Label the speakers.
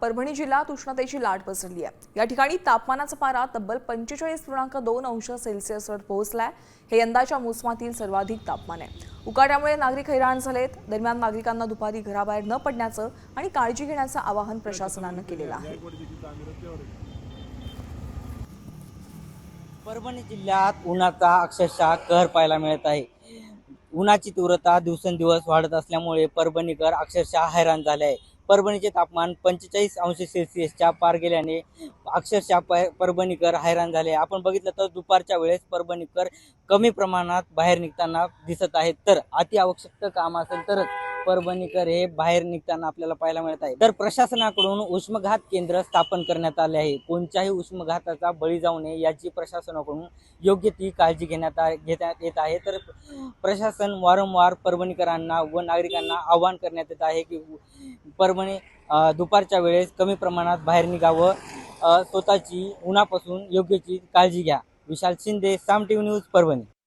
Speaker 1: परभणी जिल्ह्यात उष्णतेची लाट पसरली आहे। या ठिकाणी तापमानाचा पारा तब्बल 45.2 अंश सेल्सिअसवर पोहोचलाय। हे यंदाच्या मोसमातील सर्वाधिक तापमान आहे। उकाड्यामुळे नागरिक हैराण झालेत। दरम्यान नागरिकांना दुपारी घराबाहेर न पडण्याचं आणि काळजी घेण्याचं आवाहन प्रशासनानं केलेलं आहे।
Speaker 2: परभणी जिल्ह्यात उन्हाचा अक्षरशः कहर पाहायला मिळत आहे। उन्हाची तीव्रता दिवसेंदिवस वाढत असल्यामुळे परभणीकर अक्षरशः हैराण झाले आहे। परभणीचे तापमान 45 अंश सेल्सिअसच्या पार गेल्याने अक्षरशः परभणीकर हैराण झाले। आपण बघितलं तर दुपारच्या वेळेस परभणीकर कमी प्रमाणात बाहेर निघताना दिसत आहेत। तर अति आवश्यक काम असेल तरच परभणीकर हे बाहेर निघताना आपल्याला पाहायला मिळत आहे। तर प्रशासनाकडून उष्माघात केंद्र स्थापन करण्यात आले आहे। कोणत्याही उष्माघाताचा बळी जाऊ नये याची प्रशासनाकडून योग्य ती काळजी घेण्यात येत आहे। तर प्रशासन वारंवार परभणीकरांना व नागरिकांना आवाहन करण्यात येत आहे की परभणी दुपारच्या वेळेस कमी प्रमाणात बाहेर निघावं, स्वतःची उन्हापासून योग्य ती काळजी घ्या। विशाल शिंदे, साम टीव्ही न्यूज, परभणी।